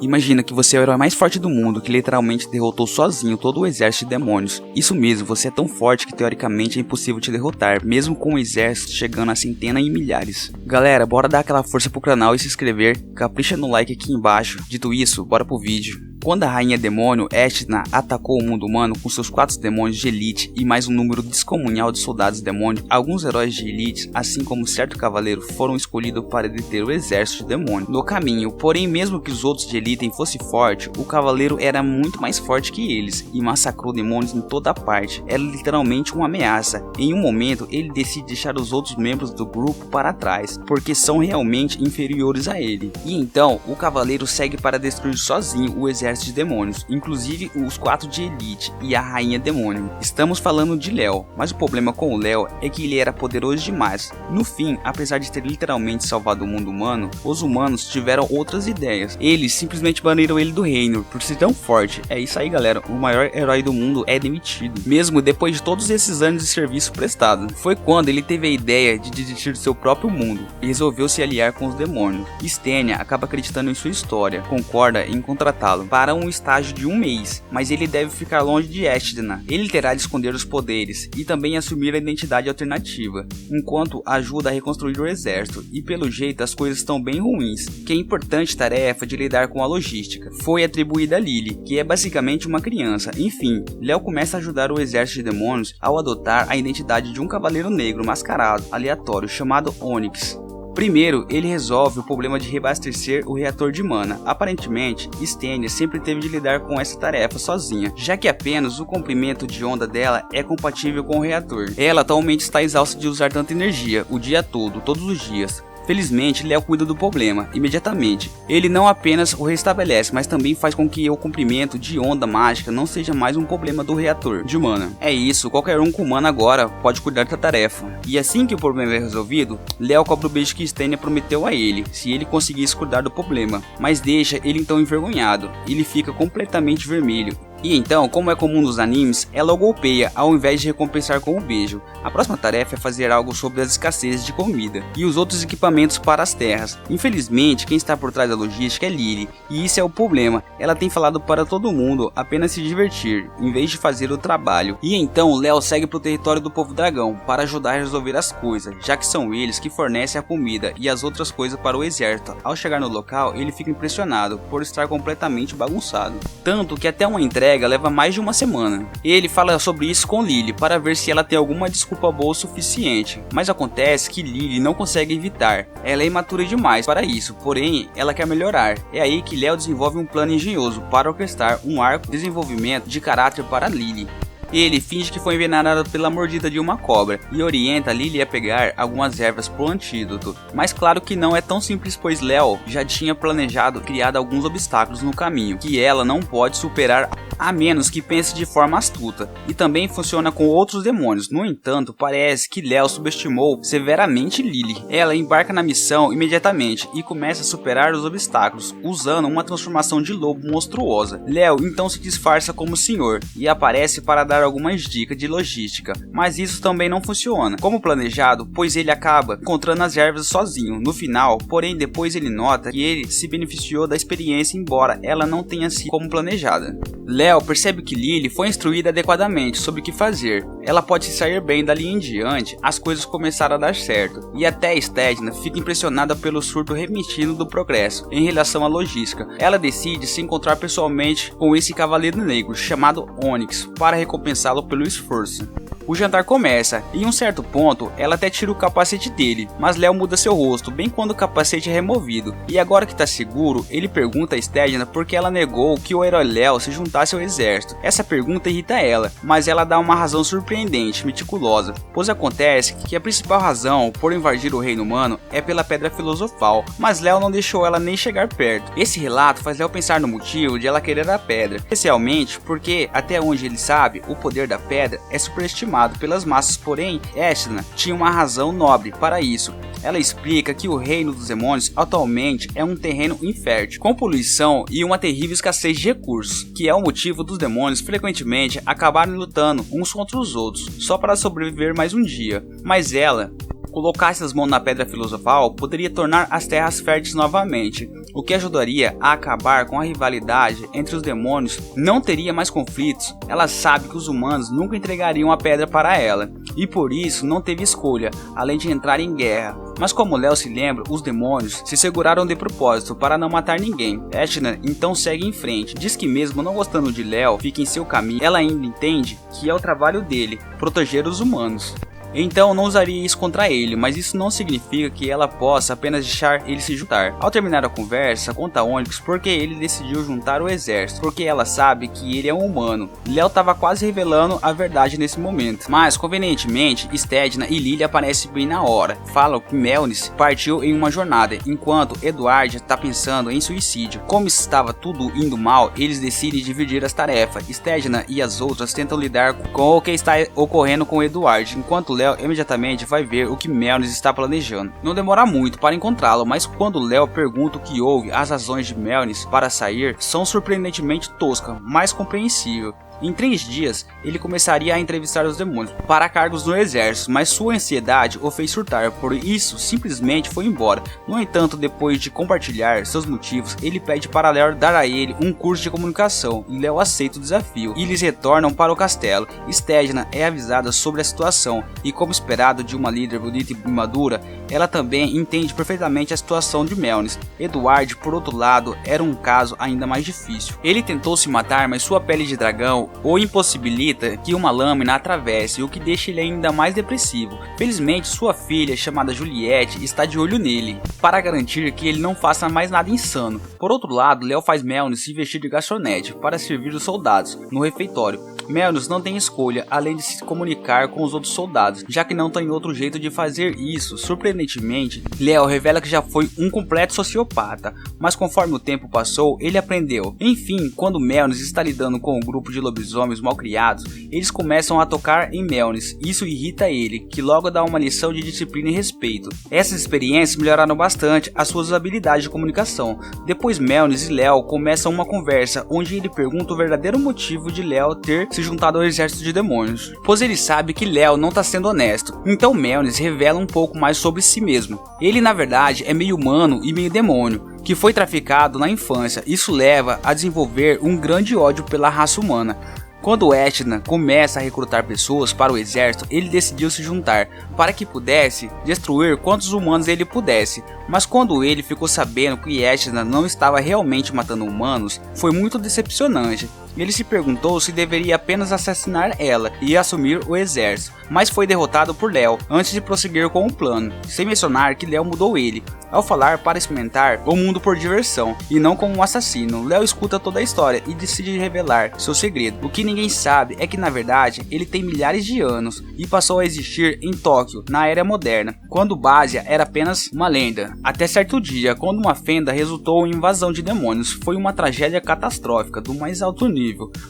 Imagina que você é o herói mais forte do mundo, que literalmente derrotou sozinho todo o exército de demônios. Isso mesmo, você é tão forte que teoricamente é impossível te derrotar, mesmo com o exército chegando a centenas e milhares. Galera, bora dar aquela força pro canal e se inscrever, capricha no like aqui embaixo. Dito isso, bora pro vídeo. Quando a rainha demônio Esthna atacou o mundo humano com seus 4 demônios de elite e mais um número descomunal de soldados demônios, alguns heróis de elite, assim como certo cavaleiro, foram escolhidos para deter o exército de demônio no caminho. Porém, mesmo que os outros de elite fossem fortes, o cavaleiro era muito mais forte que eles e massacrou demônios em toda parte. Era literalmente uma ameaça. Em um momento, ele decide deixar os outros membros do grupo para trás, porque são realmente inferiores a ele. E então, o cavaleiro segue para destruir sozinho o exército de demônios, inclusive os 4 de elite e a rainha demônio. Estamos falando de Léo, mas o problema com o Léo é que ele era poderoso demais. No fim, apesar de ter literalmente salvado o mundo humano, os humanos tiveram outras ideias. Eles simplesmente baniram ele do reino por ser tão forte. É isso aí, galera, o maior herói do mundo é demitido, mesmo depois de todos esses anos de serviço prestado. Foi quando ele teve a ideia de desistir do seu próprio mundo e resolveu se aliar com os demônios. Stenia acaba acreditando em sua história, concorda em contratá-lo para um estágio de 1 mês, mas ele deve ficar longe de Esthna. Ele terá de esconder os poderes e também assumir a identidade alternativa, enquanto ajuda a reconstruir o exército, e pelo jeito as coisas estão bem ruins, que a importante tarefa de lidar com a logística foi atribuída a Lily, que é basicamente uma criança. Enfim, Léo começa a ajudar o exército de demônios ao adotar a identidade de um cavaleiro negro mascarado, aleatório, chamado Onyx. Primeiro, ele resolve o problema de reabastecer o reator de mana. Aparentemente, Stenia sempre teve de lidar com essa tarefa sozinha, já que apenas o comprimento de onda dela é compatível com o reator. Ela atualmente está exausta de usar tanta energia, o dia todo, todos os dias. Felizmente, Léo cuida do problema imediatamente. Ele não apenas o restabelece, mas também faz com que o comprimento de onda mágica não seja mais um problema do reator de mana. É isso, qualquer um com mana agora pode cuidar da tarefa. E assim que o problema é resolvido, Léo cobra o beijo que Stenia prometeu a ele, se ele conseguisse cuidar do problema, mas deixa ele então envergonhado. Ele fica completamente vermelho. E então, como é comum nos animes, ela o golpeia ao invés de recompensar com o beijo. A próxima tarefa é fazer algo sobre as escassezes de comida e os outros equipamentos para as terras. Infelizmente, quem está por trás da logística é Lily, e isso é o problema. Ela tem falado para todo mundo apenas se divertir, em vez de fazer o trabalho. E então, Léo segue para o território do povo dragão para ajudar a resolver as coisas, já que são eles que fornecem a comida e as outras coisas para o exército. Ao chegar no local, ele fica impressionado por estar completamente bagunçado, tanto que até uma entrega leva mais de uma semana. Ele fala sobre isso com Lily para ver se ela tem alguma desculpa boa o suficiente, mas acontece que Lily não consegue evitar. Ela é imatura demais para isso, porém ela quer melhorar. É aí que Léo desenvolve um plano engenhoso para orquestrar um arco de desenvolvimento de caráter para Lily. Ele finge que foi envenenado pela mordida de uma cobra e orienta Lily a pegar algumas ervas pro antídoto. Mas claro que não é tão simples, pois Léo já tinha planejado criar alguns obstáculos no caminho que ela não pode superar a menos que pense de forma astuta, e também funciona com outros demônios. No entanto, parece que Léo subestimou severamente Lily. Ela embarca na missão imediatamente e começa a superar os obstáculos usando uma transformação de lobo monstruosa. Léo então se disfarça como senhor e aparece para dar algumas dicas de logística, mas isso também não funciona como planejado, pois ele acaba encontrando as ervas sozinho no final. Porém, depois ele nota que ele se beneficiou da experiência, embora ela não tenha sido como planejada. Léo percebe que Lily foi instruída adequadamente sobre o que fazer. Ela pode se sair bem dali em diante. As coisas começaram a dar certo, e até Stenia fica impressionada pelo surto repentino do progresso em relação à logística. Ela decide se encontrar pessoalmente com esse cavaleiro negro chamado Onyx para recompensá-lo pelo esforço. O jantar começa, e em um certo ponto, ela até tira o capacete dele, mas Léo muda seu rosto bem quando o capacete é removido, e agora que tá seguro, ele pergunta a Stenia por que ela negou que o herói Léo se juntasse ao exército. Essa pergunta irrita ela, mas ela dá uma razão surpreendente, meticulosa, pois acontece que a principal razão por invadir o reino humano é pela pedra filosofal, mas Léo não deixou ela nem chegar perto. Esse relato faz Léo pensar no motivo de ela querer a pedra, especialmente porque, até onde ele sabe, o poder da pedra é superestimado pelas massas, porém Esthna tinha uma razão nobre para isso. Ela explica que o reino dos demônios atualmente é um terreno infértil, com poluição e uma terrível escassez de recursos, que é o motivo dos demônios frequentemente acabarem lutando uns contra os outros, só para sobreviver mais um dia. Mas ela colocasse as mãos na Pedra Filosofal, poderia tornar as terras férteis novamente, o que ajudaria a acabar com a rivalidade entre os demônios. Não teria mais conflitos. Ela sabe que os humanos nunca entregariam a pedra para ela, e por isso não teve escolha, além de entrar em guerra. Mas como Léo se lembra, os demônios se seguraram de propósito para não matar ninguém. Etna então segue em frente, diz que mesmo não gostando de Léo, fica em seu caminho. Ela ainda entende que é o trabalho dele, proteger os humanos. Então não usaria isso contra ele, mas isso não significa que ela possa apenas deixar ele se juntar. Ao terminar a conversa, conta a Onyx porque ele decidiu juntar o exército, porque ela sabe que ele é um humano. Léo estava quase revelando a verdade nesse momento, mas convenientemente Stedna e Lily aparecem bem na hora. Falam que Melnis partiu em uma jornada, enquanto Edward está pensando em suicídio. Como estava tudo indo mal, eles decidem dividir as tarefas. Stedna e as outras tentam lidar com o que está ocorrendo com Edward, enquanto Léo imediatamente vai ver o que Melnis está planejando. Não demora muito para encontrá-lo, mas quando Léo pergunta o que houve, as razões de Melnis para sair são surpreendentemente toscas, mas compreensível. Em 3 dias, ele começaria a entrevistar os demônios para cargos no exército, mas sua ansiedade o fez surtar, por isso simplesmente foi embora. No entanto, depois de compartilhar seus motivos, ele pede para Léo dar a ele um curso de comunicação, e Léo aceita o desafio, e eles retornam para o castelo. Stedna é avisada sobre a situação, e como esperado de uma líder bonita e madura, ela também entende perfeitamente a situação de Melnis. Edward, por outro lado, era um caso ainda mais difícil. Ele tentou se matar, mas sua pele de dragão o impossibilita que uma lâmina atravesse, o que deixa ele ainda mais depressivo. Felizmente, sua filha, chamada Juliette, está de olho nele, para garantir que ele não faça mais nada insano. Por outro lado, Léo faz Melnis se vestir de garçonete para servir os soldados no refeitório. Melnis não tem escolha além de se comunicar com os outros soldados, já que não tem outro jeito de fazer isso. Surpreendentemente, Léo revela que já foi um completo sociopata, mas conforme o tempo passou, ele aprendeu. Enfim, quando Melnis está lidando com um grupo de lobisomens malcriados, eles começam a tocar em Melnis. Isso irrita ele, que logo dá uma lição de disciplina e respeito. Essas experiências melhoraram bastante as suas habilidades de comunicação. Depois Melnis e Léo começam uma conversa, onde ele pergunta o verdadeiro motivo de Léo ter se juntado ao exército de demônios, pois ele sabe que Léo não está sendo honesto. Então Melnis revela um pouco mais sobre si mesmo. Ele na verdade é meio humano e meio demônio, que foi traficado na infância. Isso leva a desenvolver um grande ódio pela raça humana. Quando Etna começa a recrutar pessoas para o exército, ele decidiu se juntar para que pudesse destruir quantos humanos ele pudesse. Mas quando ele ficou sabendo que Etna não estava realmente matando humanos, foi muito decepcionante. Ele se perguntou se deveria apenas assassinar ela e assumir o exército, mas foi derrotado por Léo antes de prosseguir com o plano, sem mencionar que Léo mudou ele, ao falar para experimentar o mundo por diversão e não como um assassino. Léo escuta toda a história e decide revelar seu segredo. O que ninguém sabe é que na verdade ele tem milhares de anos e passou a existir em Tóquio na era moderna, quando Basia era apenas uma lenda. Até certo dia, quando uma fenda resultou em invasão de demônios, foi uma tragédia catastrófica do mais alto nível.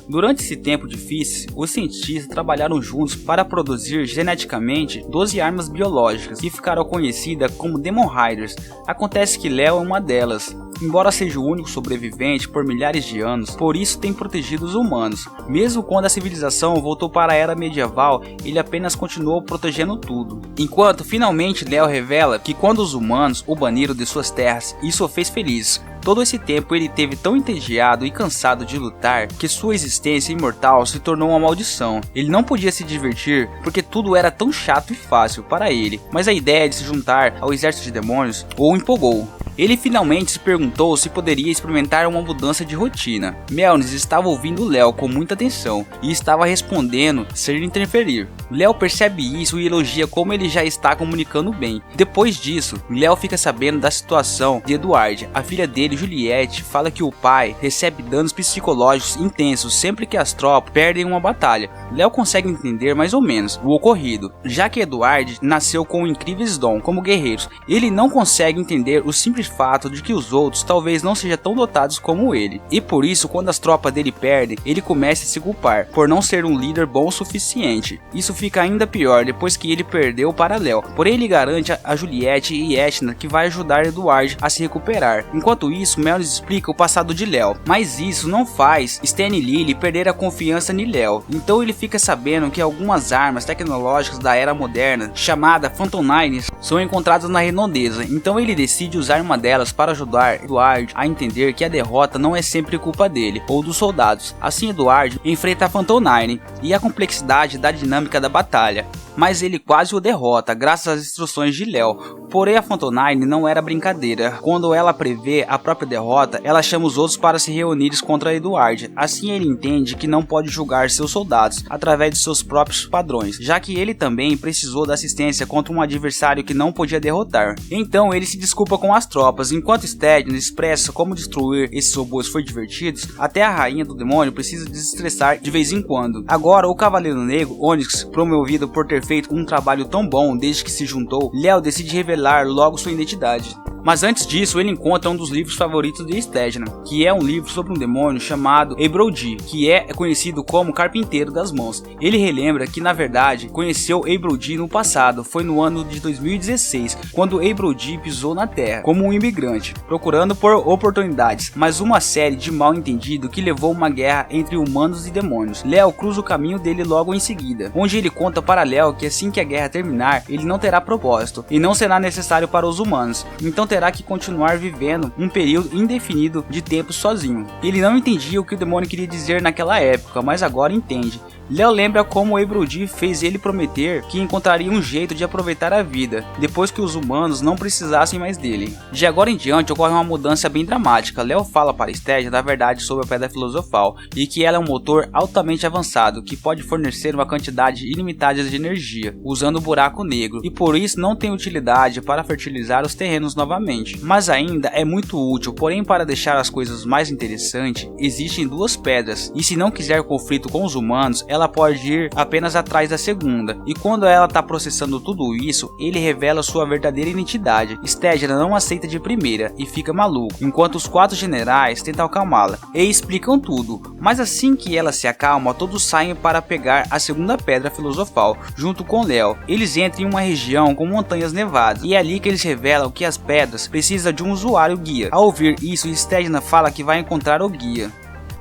Durante esse tempo difícil, os cientistas trabalharam juntos para produzir geneticamente 12 armas biológicas que ficaram conhecidas como Demon Riders. Acontece que Léo é uma delas. Embora seja o único sobrevivente por milhares de anos, por isso tem protegido os humanos. Mesmo quando a civilização voltou para a era medieval, ele apenas continuou protegendo tudo. Enquanto finalmente Léo revela que quando os humanos o baniram de suas terras, isso o fez feliz. Todo esse tempo ele teve tão entediado e cansado de lutar que sua existência imortal se tornou uma maldição. Ele não podia se divertir porque tudo era tão chato e fácil para ele, mas a ideia de se juntar ao exército de demônios o empolgou. Ele finalmente se perguntou se poderia experimentar uma mudança de rotina. Melnis estava ouvindo Léo com muita atenção e estava respondendo sem interferir. Léo percebe isso e elogia como ele já está comunicando bem. Depois disso, Léo fica sabendo da situação de Edward. A filha dele, Juliette, fala que o pai recebe danos psicológicos intensos sempre que as tropas perdem uma batalha. Léo consegue entender mais ou menos o ocorrido, já que Edward nasceu com incríveis dons como guerreiros. Ele não consegue entender o simples fato de que os outros talvez não sejam tão dotados como ele, e por isso quando as tropas dele perdem, ele começa a se culpar por não ser um líder bom o suficiente. Isso fica ainda pior depois que ele perdeu para Léo, porém ele garante a Juliette e Etna que vai ajudar Edward a se recuperar. Enquanto isso, Melnis explica o passado de Léo, mas isso não faz Stan e Lily perder a confiança em Léo. Então ele fica sabendo que algumas armas tecnológicas da era moderna, chamada Phantom Nine, são encontradas na redondeza, então ele decide usar uma delas para ajudar Edward a entender que a derrota não é sempre culpa dele ou dos soldados. Assim, Edward enfrenta a Phantom Nine e a complexidade da dinâmica da batalha, mas ele quase o derrota graças às instruções de Léo. Porém, a Phantom Nine não era brincadeira. Quando ela prevê a própria derrota, ela chama os outros para se reunirem contra Edward. Assim, ele entende que não pode julgar seus soldados através de seus próprios padrões, já que ele também precisou da assistência contra um adversário que não podia derrotar. Então, ele se desculpa com as tropas. Enquanto Stedman expressa como destruir esses robôs foi divertidos, até a rainha do demônio precisa desestressar de vez em quando. Agora, o Cavaleiro Negro, Onyx, promovido por ter feito um trabalho tão bom desde que se juntou, Léo decide revelar logo sua identidade. Mas antes disso, ele encontra um dos livros favoritos de Stedman, que é um livro sobre um demônio chamado Ebrody, que é conhecido como Carpinteiro das Mãos. Ele relembra que, na verdade, conheceu Ebrody no passado, foi no ano de 2016, quando Ebrody pisou na Terra como um imigrante, procurando por oportunidades, mas uma série de mal entendido que levou uma guerra entre humanos e demônios. Léo cruza o caminho dele logo em seguida, onde ele conta para Léo que assim que a guerra terminar, ele não terá propósito e não será necessário para os humanos, então terá que continuar vivendo um período indefinido de tempo sozinho. Ele não entendia o que o demônio queria dizer naquela época, mas agora entende. Léo lembra como Ebrody fez ele prometer que encontraria um jeito de aproveitar a vida, depois que os humanos não precisassem mais dele. De agora em diante ocorre uma mudança bem dramática. Léo fala para Stedman da verdade sobre a Pedra Filosofal, e que ela é um motor altamente avançado, que pode fornecer uma quantidade ilimitada de energia, usando o buraco negro, e por isso não tem utilidade para fertilizar os terrenos novamente. Mas ainda é muito útil, porém para deixar as coisas mais interessantes, existem duas pedras, e se não quiser conflito com os humanos, ela pode ir apenas atrás da segunda, e quando ela está processando tudo isso, ele revela sua verdadeira identidade. Stedman não aceita de primeira e fica maluco, enquanto os 4 generais tentam acalmá-la e explicam tudo, mas assim que ela se acalma, todos saem para pegar a segunda pedra filosofal, junto com Léo. Eles entram em uma região com montanhas nevadas, e é ali que eles revelam que as pedras precisam de um usuário guia. Ao ouvir isso, Stedman fala que vai encontrar o guia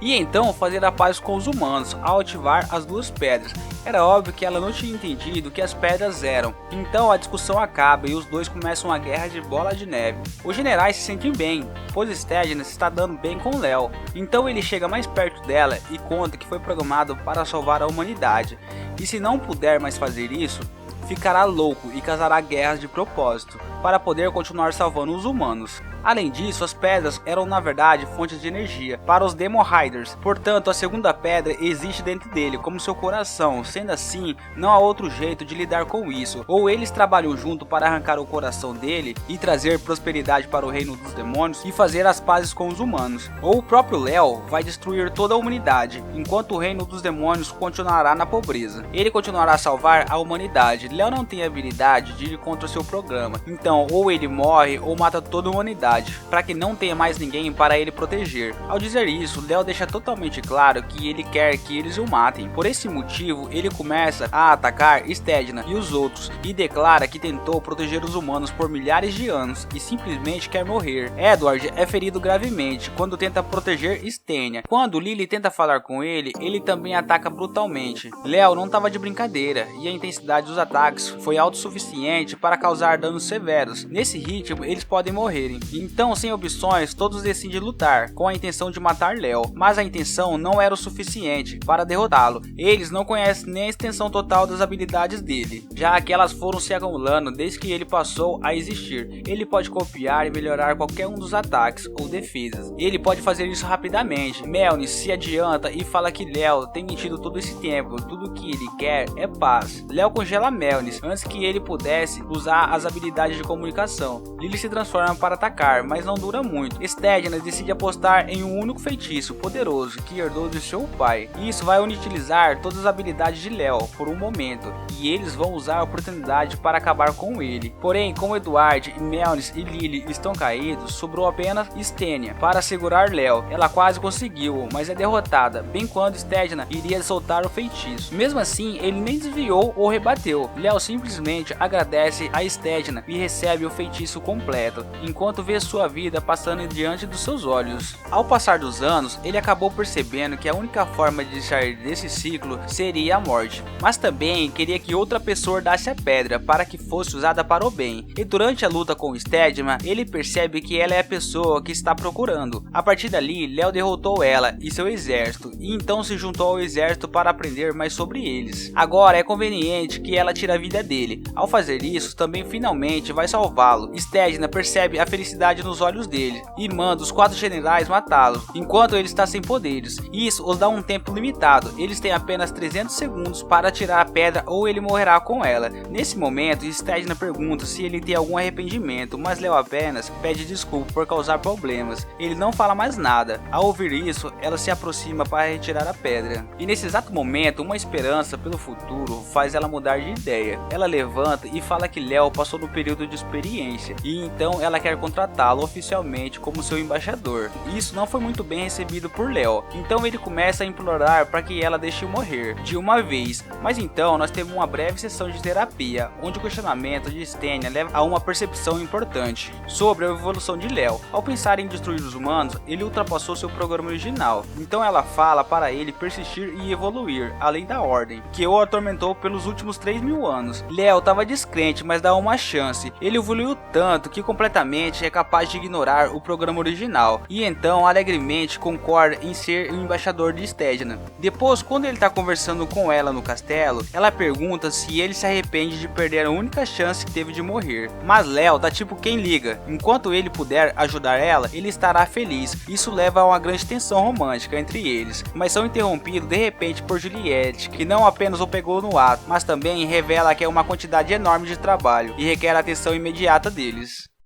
e então fazer a paz com os humanos ao ativar as 2 pedras. Era óbvio que ela não tinha entendido o que as pedras eram, então a discussão acaba e os dois começam uma guerra de bola de neve. Os generais se sentem bem, pois Stedman está dando bem com Léo, então ele chega mais perto dela e conta que foi programado para salvar a humanidade, e se não puder mais fazer isso, ficará louco e causará guerras de propósito, para poder continuar salvando os humanos. Além disso, as pedras eram na verdade fontes de energia para os Demon Riders, portanto a segunda pedra existe dentro dele como seu coração. Sendo assim, não há outro jeito de lidar com isso, ou eles trabalham junto para arrancar o coração dele e trazer prosperidade para o reino dos demônios e fazer as pazes com os humanos, ou o próprio Léo vai destruir toda a humanidade, enquanto o reino dos demônios continuará na pobreza. Ele continuará a salvar a humanidade. Léo não tem habilidade de ir contra o seu programa, então ou ele morre ou mata toda a humanidade, para que não tenha mais ninguém para ele proteger. Ao dizer isso, Léo deixa totalmente claro que ele quer que eles o matem. Por esse motivo, ele começa a atacar Stedman e os outros, e declara que tentou proteger os humanos por milhares de anos e simplesmente quer morrer. Edward é ferido gravemente quando tenta proteger Stenya. Quando Lily tenta falar com ele, ele também ataca brutalmente. Léo não estava de brincadeira, e a intensidade dos ataques foi autossuficiente para causar danos severos. Nesse ritmo, eles podem morrerem. Então, sem opções, todos decidem lutar, com a intenção de matar Léo, mas a intenção não era o suficiente para derrotá-lo. Eles não conhecem nem a extensão total das habilidades dele, já que elas foram se acumulando desde que ele passou a existir. Ele pode copiar e melhorar qualquer um dos ataques ou defesas. Ele pode fazer isso rapidamente. Melny se adianta e fala que Léo tem mentido todo esse tempo, tudo que ele quer é paz. Léo congela Melny antes que ele pudesse usar as habilidades de comunicação. Lily se transforma para atacar, mas não dura muito. Stedman decide apostar em um único feitiço poderoso que herdou de seu pai. Isso vai inutilizar todas as habilidades de Léo por um momento, e eles vão usar a oportunidade para acabar com ele. Porém, como Edward, Melny e Lily estão caídos, sobrou apenas Stenya para segurar Léo. Ela quase conseguiu, mas é derrotada bem quando Stedman iria soltar o feitiço. Mesmo assim, ele nem desviou ou rebateu. Léo simplesmente agradece a Stedman e recebe o feitiço completo, enquanto vê sua vida passando diante dos seus olhos. Ao passar dos anos, ele acabou percebendo que a única forma de sair desse ciclo seria a morte, mas também queria que outra pessoa dasse a pedra para que fosse usada para o bem. E durante a luta com Steadman, ele percebe que ela é a pessoa que está procurando. A partir dali, Léo derrotou ela e seu exército, e então se juntou ao exército para aprender mais sobre eles. Agora é conveniente que ela tire a vida dele. Ao fazer isso, também finalmente vai salvá-lo. Steadman percebe a felicidade nos olhos dele e manda os 4 generais matá-lo, enquanto ele está sem poderes. Isso os dá um tempo limitado, eles têm apenas 300 segundos para tirar a pedra ou ele morrerá com ela. Nesse momento, Steadman pergunta se ele tem algum arrependimento, mas Léo apenas pede desculpa por causar problemas. Ele não fala mais nada. Ao ouvir isso, ela se aproxima para retirar a pedra. E nesse exato momento, uma esperança pelo futuro faz ela mudar de ideia. Ela levanta e fala que Léo passou no período de experiência, e então ela quer contratá-lo oficialmente como seu embaixador. Isso não foi muito bem recebido por Léo, então ele começa a implorar para que ela deixe morrer de uma vez. Mas então nós temos uma breve sessão de terapia, onde o questionamento de Stenya leva a uma percepção importante sobre a evolução de Léo. Ao pensar em destruir os humanos, ele ultrapassou seu programa original, então ela fala para ele persistir e evoluir, além da ordem, que o atormentou pelos últimos 3.000 anos. Léo estava descrente, mas dá uma chance. Ele evoluiu tanto que completamente é capaz de ignorar o programa original, e então alegremente concorda em ser o embaixador de Steadman. Depois, quando ele está conversando com ela no castelo, ela pergunta se ele se arrepende de perder a única chance que teve de morrer, mas Léo tá tipo quem liga. Enquanto ele puder ajudar ela, ele estará feliz. Isso leva a uma grande tensão romântica entre eles, mas são interrompidos de repente por Juliette, que não apenas o pegou no ato, mas também revela que é uma quantidade enorme de trabalho e requer a atenção imediata deles.